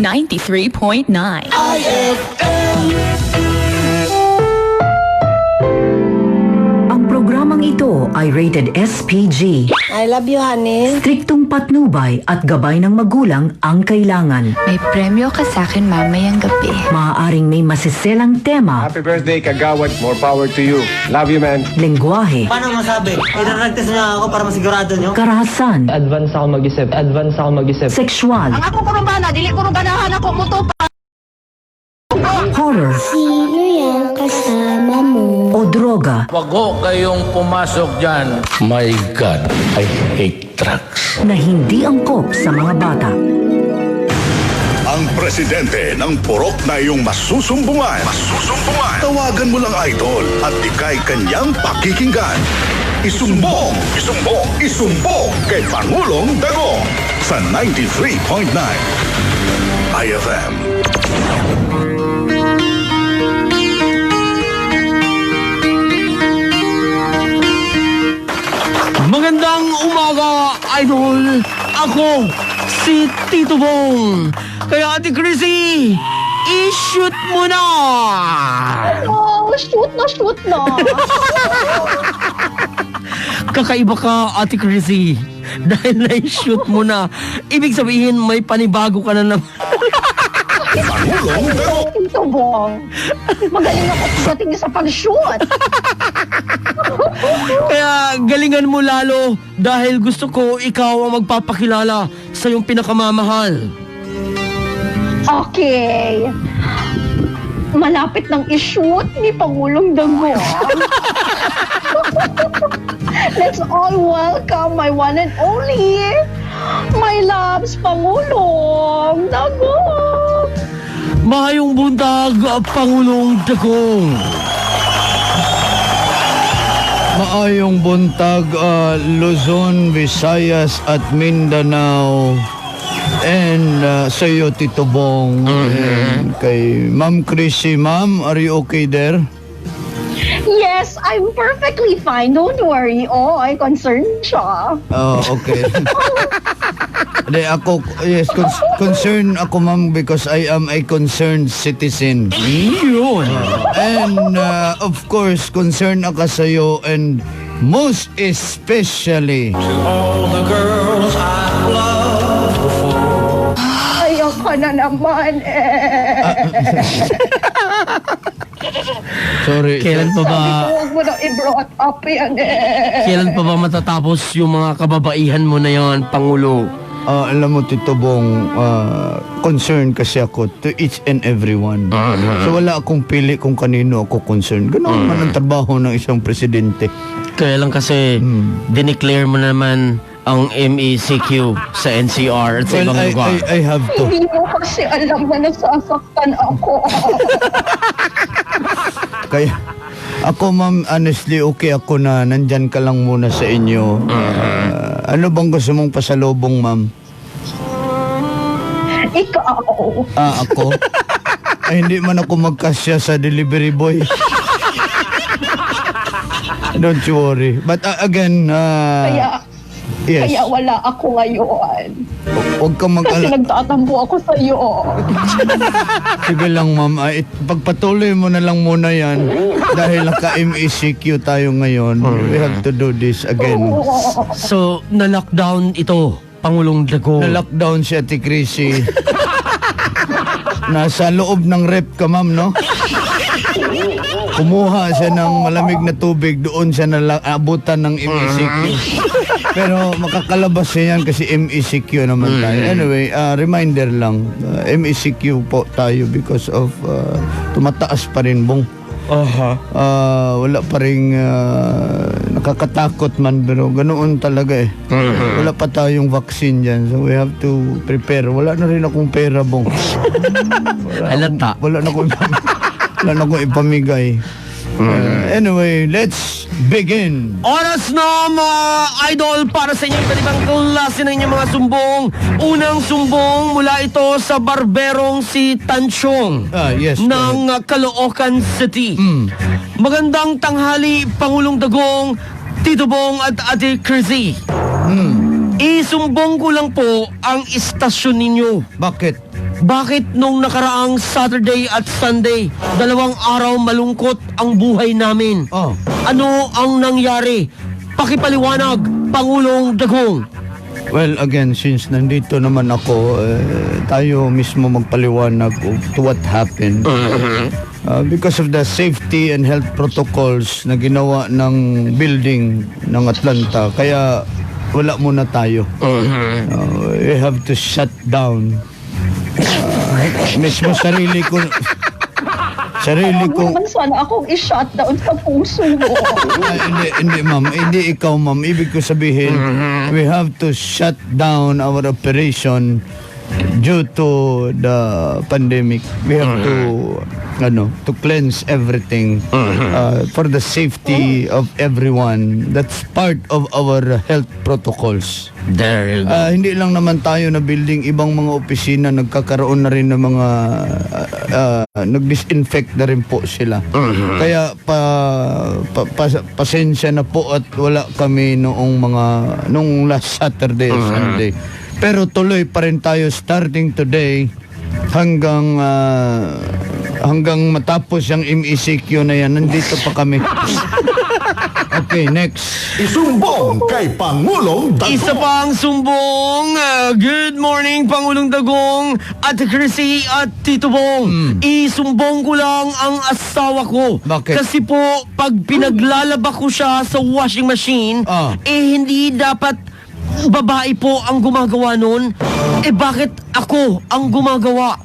93.9 Ang programang ito ay rated SPG. I love you, honey. Striktong patnubay at gabay ng magulang ang kailangan. May premyo ka sa akin mamayang gabi. Maaaring may masiselang tema, Happy birthday, Kagawad. More power to you. Love you, man. lengguwahe, Paano masabi? Idaragtas niya ako para masigurado niyo? karahasan, Advance ako mag-isip. sexual, Ako kurubana, dili ko ganahan ako mo to. horror, Sino yan kasama mo? o droga Wag ho kayong pumasok dyan. My God, I hate drugs. na hindi angkop sa mga bata. Ang presidente ng purok na iyong masusumbungan. Tawagan mo lang idol at ikay kanyang pakikinggan. Isumbong kay Pangulong Dagong sa 93.9 IFM. Magandang umaga, idol! Ako, si Tito Bong. Kaya Ate Chrissy, i-shoot mo na! Oh, shoot na. Kakaiba ka, Ate Chrissy. Dahil na-shoot mo na, ibig sabihin may panibago ka na naman. Pangulong Dagong. Ito, Bong. Magaling ako pagdating sa pag-shoot. Kaya galingan mo lalo dahil gusto ko ikaw ang magpapakilala sa iyong pinakamamahal. Okay. Malapit ng i-shoot ni Pangulong Dagong. Let's all welcome my one and only, my loves, Pangulong Dagong. Mahayong buntag, Pangulong Dagong. Maayong buntag, Luzon, Visayas at Mindanao. And sa iyo, Tito Bong. And kay Ma'am Chrissy. Ma'am, are you okay there? Yes, I'm perfectly fine. Don't worry. Oh, I concerned siya. Oh, okay. Hindi, ako, yes, concerned ako, ma'am, because I am a concerned citizen. Yun. And, of course, concerned ako sa iyo, and most especially, Ayaw ka na naman sorry. Kailan pa ba Huwag mo na i-brought up yan kailan pa ba matatapos yung mga kababaihan mo na yan, Pangulo? Alam mo, Tito Bong, concerned kasi ako to each and everyone. So wala akong pili kung kanino ako concerned. Ganoon man ang trabaho ng isang presidente. Kaya lang kasi dineclare mo naman ang MECQ sa NCR at sa Well, ibang lugar. I have to. Hindi mo kasi alam na nasasaktan ako. Kaya ako, ma'am, honestly, okay ako na nandyan ka lang muna sa inyo. Ano bang gusto mong pasalubong, ma'am? Ikaw. Ako? Ay, hindi man ako magkasya sa delivery boy. Don't you worry. But again, yes. Kaya wala ako ngayon. Huwag kang Kasi mag-alala. nagtatampo ako sa iyo. Sige lang, ma'am. Pagpatuloy mo na lang muna yan. Dahil naka-MECQ tayo ngayon. We have to do this again. So, na-lockdown ito, Pangulong Dagong. Na-lockdown si Ate Chrissy. Nasa loob ng rep ka, ma'am, no? Kumuha siya ng malamig na tubig, doon siya naabutan ng MECQ. Pero makakalabas siya yan kasi MECQ naman tayo. Anyway, reminder lang, MECQ po tayo because of tumataas pa rin, Bong. Wala pa rin nakakatakot man, pero ganoon talaga eh. Wala pa tayong vaccine dyan, so we have to prepare. Wala na rin akong pera, Bong. Halata. Wala na akong ipamigay. Anyway, let's begin. Oras na mga idol para sa inyong iba't ibang klase ng inyong mga sumbong. Unang sumbong mula ito sa barberong si Tansyong Yes. ng Caloocan City. Magandang tanghali, Pangulong Dagong, Tito Bong at Ate Chrissy. Isumbong ko lang po ang istasyon ninyo. Bakit? Bakit nung nakaraang Saturday at Sunday, 2 araw malungkot ang buhay namin? Oh. Ano ang nangyari? Pakipaliwanag, Pangulong Dagong. Well, again, since nandito naman ako, tayo mismo magpaliwanag to what happened. Because of the safety and health protocols na ginawa ng building ng Atlanta, kaya wala muna tayo. We have to shut down. Mismo sarili ko... Huwag naman sana akong i-shutdown sa puso mo. Hindi ma'am, hindi ikaw ma'am. Ibig ko sabihin, we have to shut down our operation due to the pandemic. We have to cleanse everything for the safety of everyone. That's part of our health protocols. There you go. Hindi lang naman tayo na building, ibang mga opisina nagkakaroon na rin ng mga nag-disinfect na rin po sila. Kaya pasensya na po at wala kami nung last Saturday or Sunday. Pero tuloy pa rin tayo starting today hanggang matapos yung MECQ na yan. Nandito pa kami. Okay, next. Isumbong kay Pangulong Dagong. Isa pang sumbong. Good morning, Pangulong Dagong at Chrissy at Tito Bong. Isumbong ko lang ang asawa ko. Bakit? Kasi po, pag pinaglalaba ko siya sa washing machine, hindi dapat babae po ang gumagawa nun. Bakit ako ang gumagawa?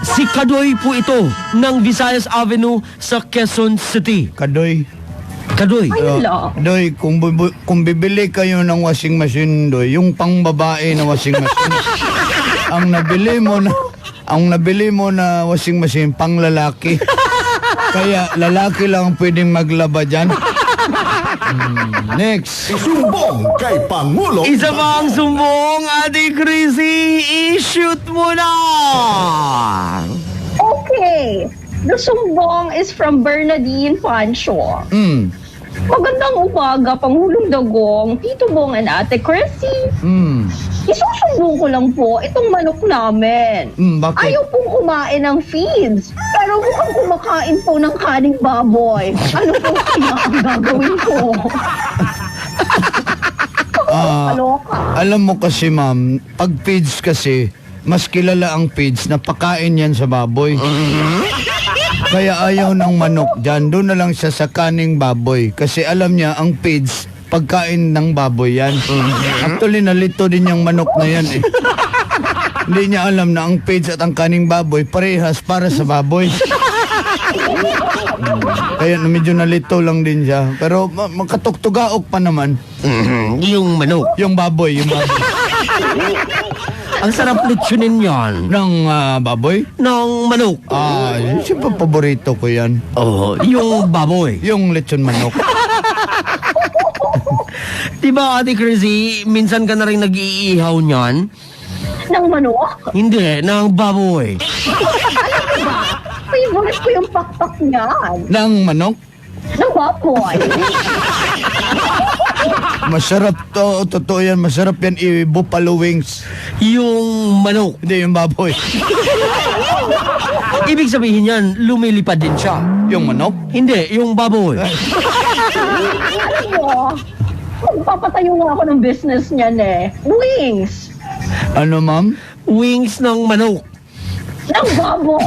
Si Kadoy po ito ng Visayas Avenue sa Quezon City. Kadoy. Ayun lang. Doy, kung bibili kayo ng washing machine, Doy, yung pangbabae na washing machine, ang nabili mo na washing machine, pang lalaki. Kaya lalaki lang pwedeng maglaba dyan. Next. Isumbong kay Pangulong Isa pang sumbong, Ate Chrissy, i-shoot mo na! Okay. The sumbong is from Bernadine Pancho. Magandang umaga, Pangulong Dagong, Tito Bong and Ate Chrissy. Isusumbong ko lang po itong manok namin. Bakit? Ayaw pong kumain ng feeds, pero mukhang kumakain po ng kaning baboy. Ano po kaya ang gagawin ko? Kaloka. Alam mo kasi ma'am, pag feeds kasi, mas kilala ang feeds na pakain yan sa baboy. Kaya ayaw ng manok dyan, doon na lang siya sa kaning baboy. Kasi alam niya, ang feeds, pagkain ng baboy yan. Actually, nalito din yung manok na yan eh. Hindi niya alam na ang feeds at ang kaning baboy, parehas para sa baboy. Kaya medyo nalito lang din siya. Pero makatugtugaok pa naman. Yung manok. Yung baboy. Ang sarap litsunin yan. Ng baboy? Ng manok. Siyempre paborito ko yan. Yung baboy. Yung lechon manok. Diba, Ate Chrissy, minsan ka na rin nag-iihaw niyan? Ng manok? Hindi, ng baboy. Favorite ko yung pakpak niyan. Ng manok? Ng baboy. Masarap to, totoo yan. Masarap yan i-buffalo wings. Yung manok. Hindi, yung baboy. Ibig sabihin yan, lumilipad din siya. Yung manok? Hindi, yung baboy. Alam mo, magpapatayo nga ako ng business niyan eh. Wings. Ano, ma'am? Wings ng manok. Ng baboy.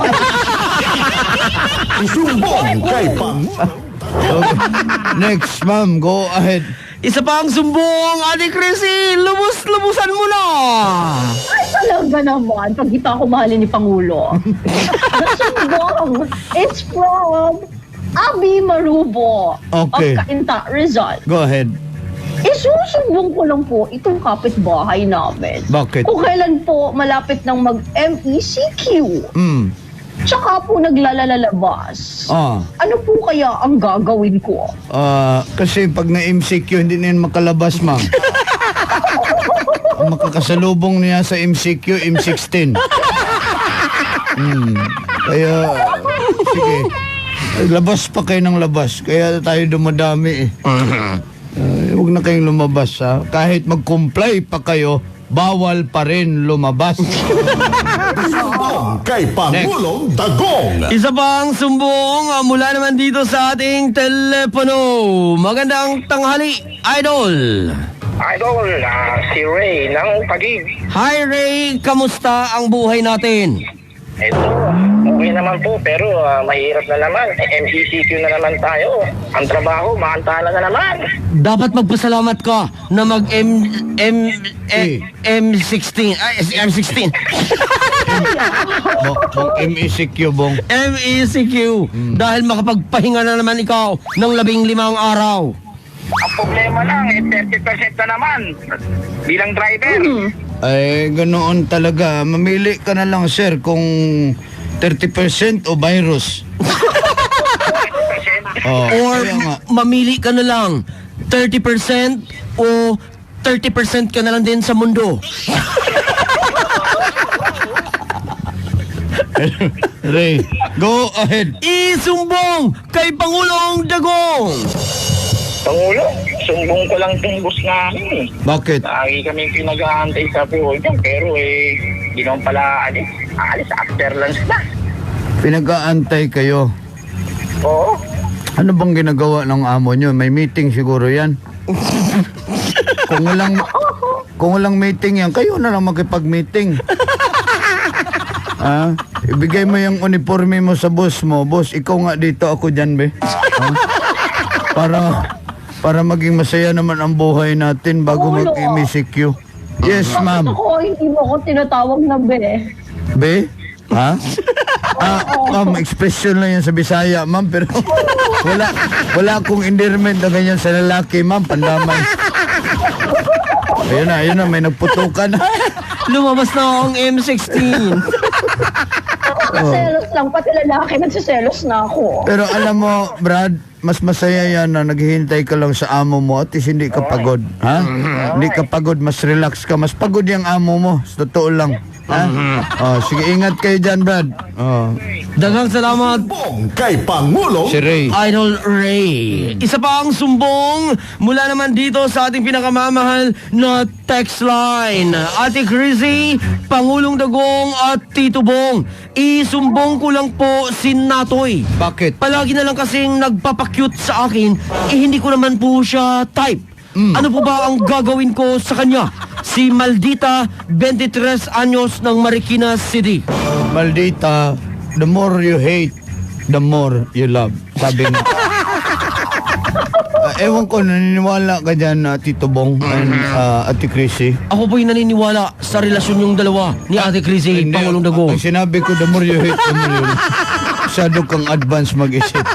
Isumbong kay Pangulong. Okay. Next, ma'am. Go ahead. Isa pang sumbong, Ate Chrissy, lubos-lubusan mo na! Ay, talaga naman. Pag kita ako mahalin ni Pangulo. The sumbong is from Abi Marubo Okay. of Cainta, Rizal. Go ahead. Isusumbong ko lang po itong kapitbahay namin. Bakit? Kung kailan po malapit ng mag-MECQ. Tsaka po naglalalabas. Ano po kaya ang gagawin ko? Kasi pag na-MCQ, hindi na yan makalabas, ma'am. Ang makakasalubong niya sa MCQ, M16. Kaya, sige. Labas pa kayo ng labas. Kaya tayo dumadami eh. Huwag na kayong lumabas, ha. Kahit mag-comply pa kayo, bawal pa rin lumabas. Sumbong kay Pangulong Dagong. Isa pang sumbong mula naman dito sa ating telepono. Magandang tanghali, Idol. Idol, si Ray ng Taguig. Hi Ray, kamusta ang buhay natin? Ito, okay naman po, pero mahirap na naman. MECQ na naman tayo. Ang trabaho, maantala na naman. Dapat magpasalamat ka na M16. Ay, M16. Bong MECQ, Bong. MECQ. Dahil makapagpahinga na naman ikaw ng 15 araw. Ang problema lang, 30% na naman bilang driver. Ay, ganoon talaga. Mamili ka na lang, sir, kung 30% o virus. Oh, Or kaya nga. mamili ka na lang 30% o 30% ka na lang din sa mundo. Ray, go ahead. Isumbong kay Pangulong Dagong. Pangulo, sumbong ko lang itong bus namin. Bakit? Lagi kami pinag-aantay sa Puyol, pero di naman pala alis after lunch na. Pinag-aantay kayo. Oo. Ano bang ginagawa ng amo nyo? May meeting siguro yan. Kung walang meeting yan, kayo na lang makipag-meeting. Ibigay mo yung uniforme mo sa boss mo. Boss, ikaw nga dito, ako dyan, be. Para maging masaya naman ang buhay natin bago mag-MECQ. Yes, ma'am. Ako, hindi mo ako tinatawag na be. Be? Ha? Ma'am, expression lang yan sa Bisaya, ma'am. Pero wala akong endearment na ganyan sa lalaki, ma'am. Pandamay. Ayun na, may nagputukan. Lumabas na akong M16. Nagsiselos lang, pati lalaki nagsiselos na ako. Pero alam mo, Brad, mas masaya yan na naghihintay ka lang sa amo mo at least hindi ka pagod. Ha? Hindi ka pagod, mas relax ka. Mas pagod yung amo mo. Sa totoo lang. Ha? Sige, ingat kayo dyan, Brad. Daghang salamat, Sumbong kay Pangulong Si Ray. Idol Ray. Isa pa ang sumbong mula naman dito sa ating pinakamamahal na text line. Ate Chrissy, Pangulong Dagong at Tito Bong, isumbong ko lang po si Natoy. Bakit? Palagi na lang kasing nagpapakyut sa akin, hindi ko naman po siya type. Ano po ba ang gagawin ko sa kanya? Si Maldita, 23 anyos ng Marikina City. Maldita, the more you hate, the more you love. Sabi nga. Ewan ko, naniniwala ka dyan, Tito Bong and Ate Chrissy. Ako po'y naniniwala sa relasyon yung dalawa ni Ate Chrissy, Hindi, Pangulong Dagong. Ang sinabi ko, the more you hate, the more you love. Masyado kang advance mag-isip.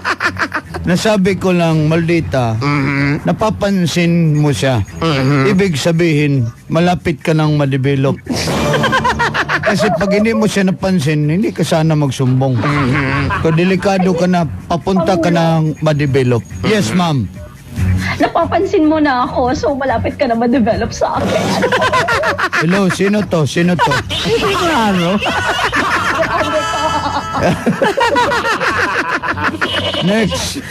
Nasabi ko lang, Maldita, napapansin mo siya. Ibig sabihin, malapit ka nang ma-develop. Kasi pag hindi mo siya napansin, hindi ka sana magsumbong. Kung delikado ka na, papunta ka nang ma-develop. Yes, ma'am. Napapansin mo na ako, so malapit ka na ma-develop sa akin. Hello, sino to? Sino to? Next.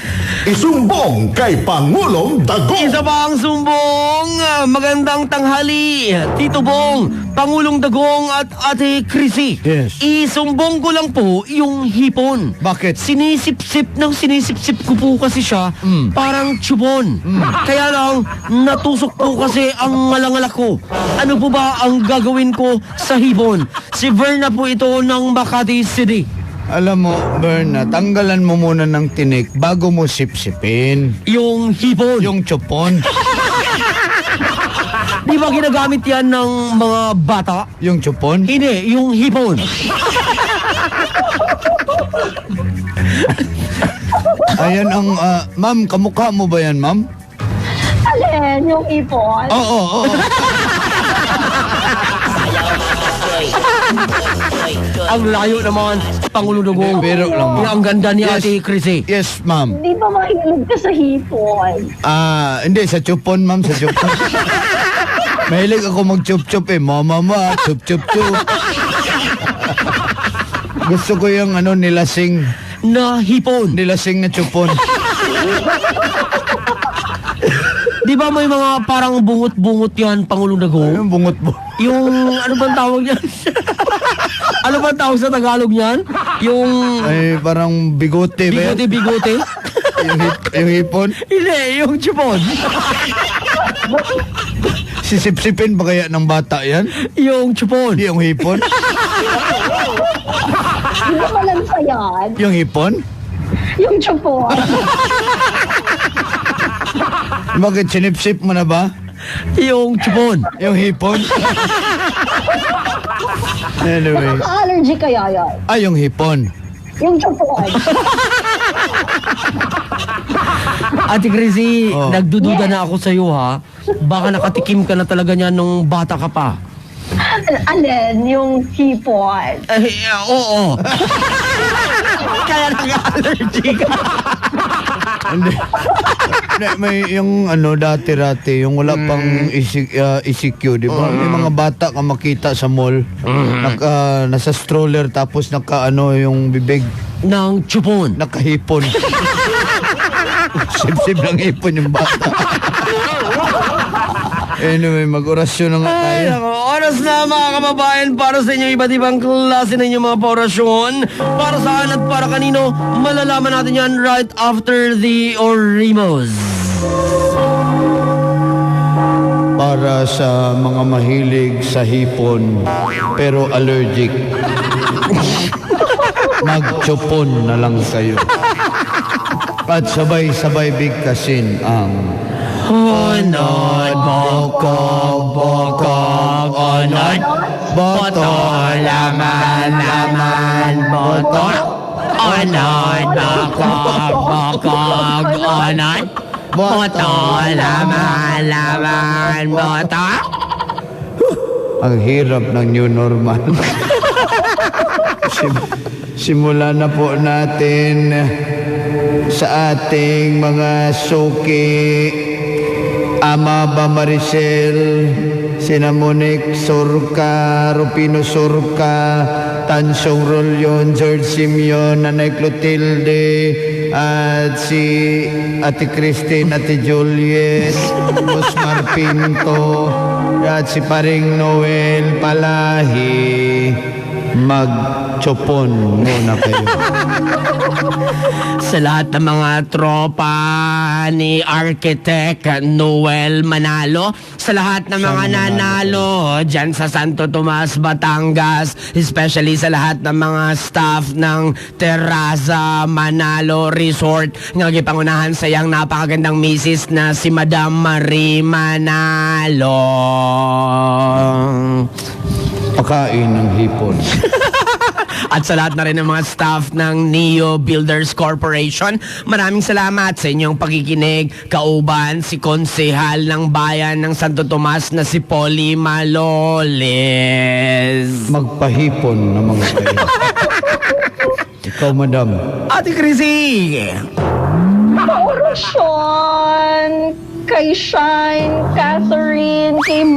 Isumbong kay Pangulong Dagong. Isa pa ang sumbong. Magandang tanghali, Tito Bong, Pangulong Dagong at Ate Chrissy. Yes. Isumbong ko lang po yung hipon. Bakit? Sinisip-sip ko po kasi siya, parang tubon. Kaya lang, natusok po kasi ang ngalangalak ko. Ano po ba ang gagawin ko sa hipon? Si Verna po ito ng Makati City. Alam mo, Berna, tanggalan mo muna ng tinik bago mo sipsipin. Yung hipon. Yung chupon. Di ba ginagamit yan ng mga bata? Yung chupon. Hindi, yung hipon. Ayan ang, ma'am, kamukha mo ba yan, ma'am? Alin, yung ipon. Oo. Ang layo naman, Pangulong Dagong. Pero lang, ma'am. Ang ganda ni Yes. Ate Chrissy. Yes, ma'am. Di ba mahilig ka sa hipon? Hindi, sa chupon, ma'am, sa chupon. Mahilig ako mag-chup-chup eh. Mama, chup-chup-chup. Gusto ko yung nilasing. Na hipon. Nilasing na chupon. Di ba may mga parang bungot-bungot yan, Pangulong Dagong? Yung bungot mo. Yung, ano bang tawag niyan? Ano bang tawag sa Tagalog niyan? Yung Ay, parang bigote ba yan? bigote-bigote? Yung hipon? Hindi, yung chupon. Sisip-sipin ba kaya ng bata yan? Yung chupon. Yung hipon? Di ba malansa yan? Yung hipon? Yung chupon. Bakit sinip-sip mo na ba? Yung chupon. Yung hipon? Anyway. Nakaka-allergy kaya yan? Ay, yung hipon. Yung chupon. Ate Chrissy, Oh. nagdududa na ako sa'yo ha. Baka nakatikim ka na talaga niya nung bata ka pa. Alin, yung hipon. Oo. Kaya nag-allergy ka. Hindi. May yung dati-rati, yung wala pang ECQ, di ba? May mga bata ka makita sa mall, nasa stroller tapos yung bibig, Ng chupon. nakahipon. Sip-sip ng hipon yung bata. Anyway, mag-orasyon na nga Ay, tayo. nako, oras na mga kababayan para sa inyo iba't ibang klase ng inyong mga paorasyon. Para saan at para kanino, malalaman natin yan right after the Orimos. Para sa mga mahilig sa hipon pero allergic, magchupon na lang kayo. At sabay-sabay bigkasin ang Onod, bokog, onod, boto, laman, boto. Onod, bokog, onod, boto, laman, boto. ang hirap ng new normal. Simulan na po natin sa ating mga suki. Ama ba Maricel, Sina Monique Surca, Rupino Surca, Tansong Rolyon, George Simeon, Nanay Clotilde, at si Ate Christine, Ate Juliet, Osmar Pinto, at si Paring Noel Palahi. Magchopon muna kayo. Sa lahat ng mga tropa ni Architect Noel Manalo, sa lahat ng mga nanalo dyan sa Santo Tomas, Batangas, especially sa lahat ng mga staff ng Terraza Manalo Resort, nagipangunahan sa iyang napakagandang misis na si Madam Marie Manalo. Pakain ng hipon. At sa lahat na rin ng mga staff ng Neo Builders Corporation, maraming salamat sa inyong pagkikinig. Kauban si Konsehal ng Bayan ng Santo Tomas na si Polly Maloles. Magpahipon naman kayo. Ikaw, madam. Ate Chrissy! Paorasyon kay Shine, Catherine, kay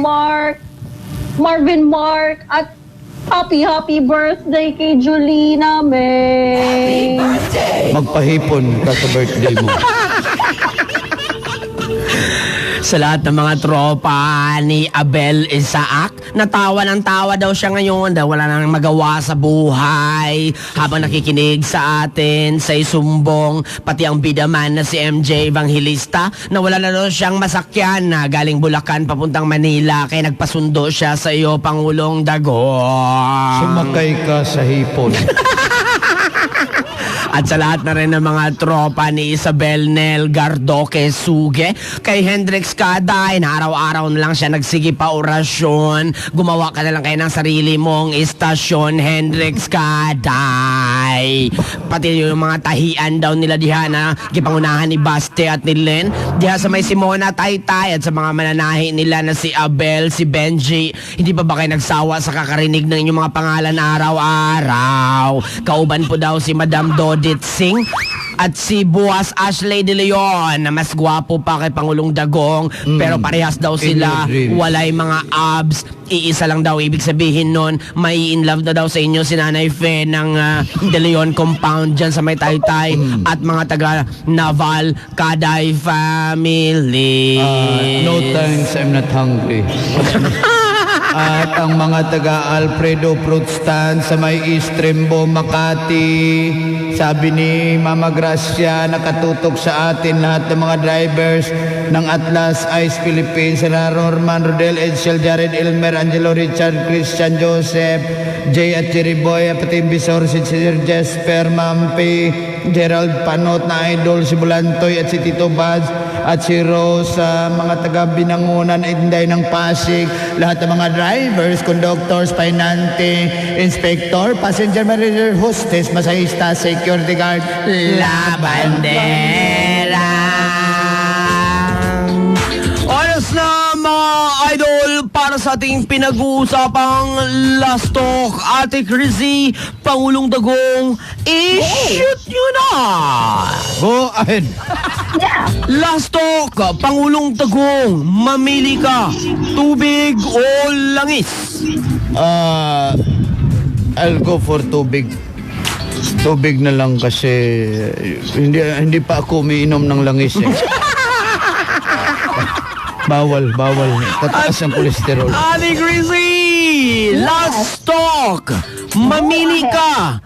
Marvin Mark, at happy birthday kay Julina May. Magpahipon ka sa birthday mo. Sa lahat ng mga tropa ni Abel Isaac, natawa ng tawa daw siya ngayon dahil wala nang magawa sa buhay habang nakikinig sa atin sa isumbong, pati ang bidaman na si MJ Evangelista na wala na daw siyang masakyan na galing Bulacan papuntang Manila kaya nagpasundo siya sa iyo, Pangulong Dagong. Sumakay ka sa hipon. At sa lahat na rin ng mga tropa ni Isabel Nel Gardoque Suge, kay Hendrix Kaday na araw-araw na lang siya nagsige pa orasyon. Gumawa ka na lang kayo ng sarili mong istasyon, Hendrix Kaday. Pati yung mga tahian daw nila diha na gipangunahan ni Baste at ni Len, diha sa may Simona Taytay at sa mga mananahi nila na si Abel, si Benji. Hindi pa ba kayo nagsawa sa kakarinig ng inyong mga pangalan araw-araw? Kauban po daw si Madam Dodit Singh, At si Boss Ashley De Leon na mas gwapo pa kay Pangulong Dagong pero parehas daw sila, dreams. walay mga abs, iisa lang daw ibig sabihin nun, may in love na daw sa inyo si Nanay Fe ng De Leon compound dyan sa may Taytay at mga taga Naval Kaday family. No thanks, I'm not hungry. At ang mga taga Alfredo Fruit Stand sa may East Rembo, Makati, sabi ni Mama Gracia, nakatutok sa atin lahat ng mga drivers ng Atlas Ice Philippines, sila Norman, Rodel, Edsel, Jared, Elmer, Angelo, Richard, Christian, Joseph, Jay at Jerry Boy, pati Bisor, si Sir Jesper, Mampi, Gerald Panot na idol, si Bulantoy at si Tito Baz at si Rose, mga taga Binangunan, Inday ng Pasig, lahat ng mga drivers, conductors, pinante, inspector, passenger manager, hostess, masahista, security guard, La Bandera. Ayos na mga idol, para sa ating pinag-uusapang Last Talk, Ate Chrissy, Pangulong Dagong, i-shoot nyo na! Go ahead. Yeah. Last Talk, Pangulong Dagong, mamili ka, tubig o langis? I'll go for tubig. Tubig na lang kasi hindi pa ako umiinom ng langis eh. Bawal. Tataas ang kolesterol. Ate Chrissy, Last Talk, mamili ka,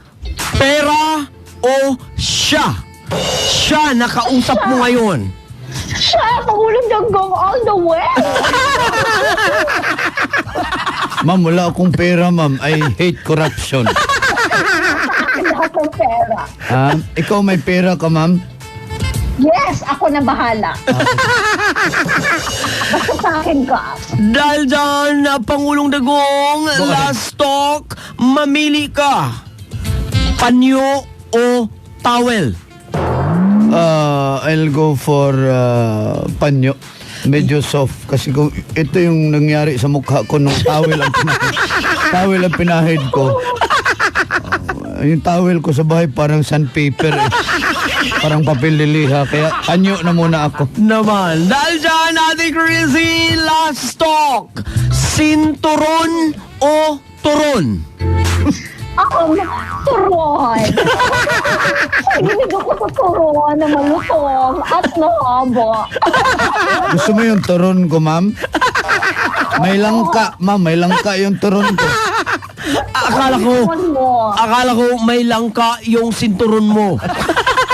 pera o siya? Siya nakausap mo ngayon. Siya, Pangulong Dagong all the way. Ma'am, wala akong pera, ma'am. I hate corruption. Lahat ng pera. Ikaw may pera ka, ma'am? Yes, ako na bahala. Basta sa akin ka. Dahil dyan, Pangulong Dagong, Last Talk, mamili ka, panyo o towel? I'll go for panyo. Medyo soft kasi kung ito yung nangyari sa mukha ko nung towel ang pinahid ko. Yung towel ko sa bahay parang sandpaper eh. Parang papel liliha kaya anyo na muna ako. Naman, dahil dyan, Ate Chrissy, Last Talk, sinturon o turon? Ako, turon. Naginig ako sa turon na malutong at mahaba. Gusto mo yung turon ko, ma'am? May langka, ma'am. May langka yung turon ko. Akala ko may langka yung sinturon mo.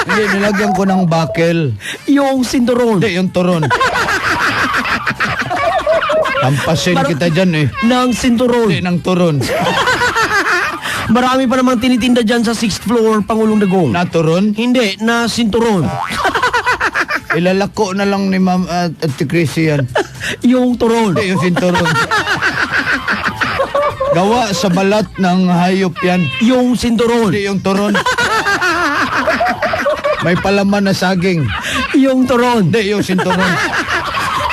Hindi, nilagyan ko ng bakel. Yung sinturon. Hindi, yung turon. Tampasin kita dyan eh. Ng sinturon. Hindi, ng turon. Marami pa namang tinitinda dyan sa 6th floor, Pangulong Dagong. Na turon? Hindi, na sinturon. Ilalako na lang ni Ma'am at Chrissy yan. Yung turon. Hindi, yung sinturon. Gawa sa balat ng hayop yan. Yung sinturon. Hindi, yung turon. May palaman na saging. Yung turon. Hindi, yung sinturon.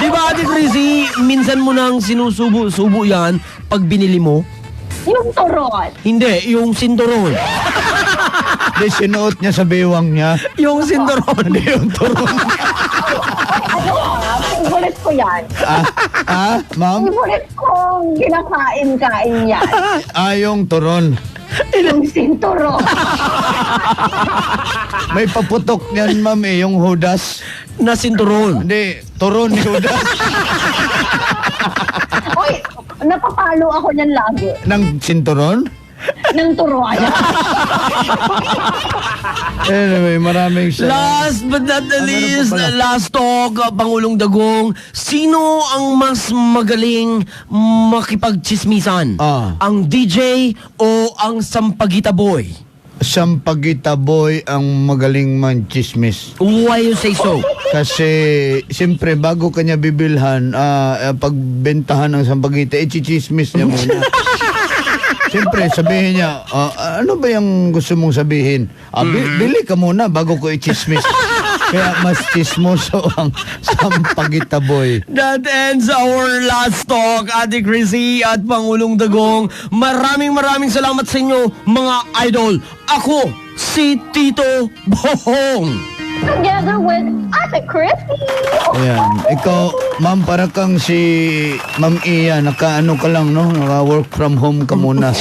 Di ba, Ate Chrissy, minsan mo nang sinusubo-subo yan pag binili mo? Yung turon. Hindi, yung sinturon. Hindi, sinuot niya sa bewang niya. Yung sinturon. Hindi, yung turon. Favorite ko yan. Ma'am? Favorite kong kinakain-kain yan. Yung turon. Yung sinturon. May paputok niyan, ma'am eh, yung hudas. Na sinturon. Hindi, turon ni hudas. Oy, napapalo ako niyan lagi. Ng sinturon? Ng turon. Anyway, maraming salamat. Last but not the least, Last Talk, Pangulong Dagong, sino ang mas magaling makipagchismisan? Ang DJ o ang Sampaguita Boy? Sampaguita Boy ang magaling man-chismis. Why you say so? Kasi, siyempre, bago kanya bibilhan, pagbentahan ng Sampaguita, chichismis niya muna. Siyempre, sabihin niya, ano ba yung gusto mong sabihin? Bili ka muna bago ko i-chismis. Kaya mas chismoso ang Sampaguita Boy. That ends our Last Talk, Ate Chrissy at Pangulong Dagong. Maraming salamat sa inyo, mga idol. Ako, si Tito Bohong. Together with Ate Chrissy. Ayan. Ikaw, ma'am, para kang si Ma'am Iya, naka-ano ka lang, no? Naka-work from home ka muna.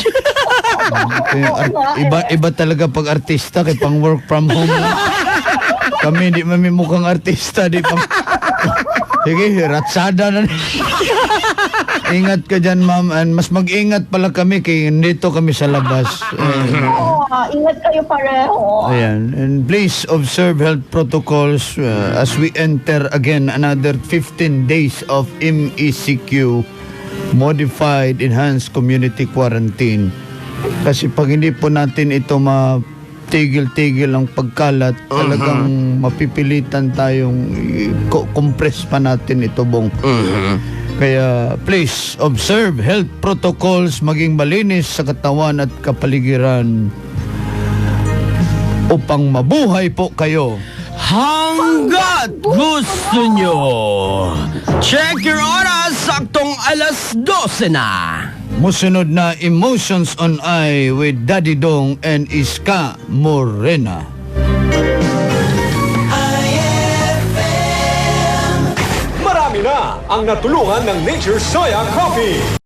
Iba talaga pag artista kay pang work from home. Kami di mami mukhang artista, di pang... Sige, ratsada na. Ingat ka dyan, ma'am. And mas mag-ingat pala kami kay nandito kami sa labas. Ingat kayo pareho. Ayan. And please observe health protocols as we enter again another 15 days of MECQ, Modified Enhanced Community Quarantine. Kasi pag hindi po natin ito tigil-tigil ang pagkalat, talagang mapipilitan tayong compress pa natin ito, Bong. Kaya please observe health protocols, maging malinis sa katawan at kapaligiran upang mabuhay po kayo. Hanggat gusto nyo. Check your oras, saktong alas 12 na. Musunod na Emotions on Eye with Daddy Dong and Iska Morena. Marami na ang natulungan ng Nature Soya Coffee.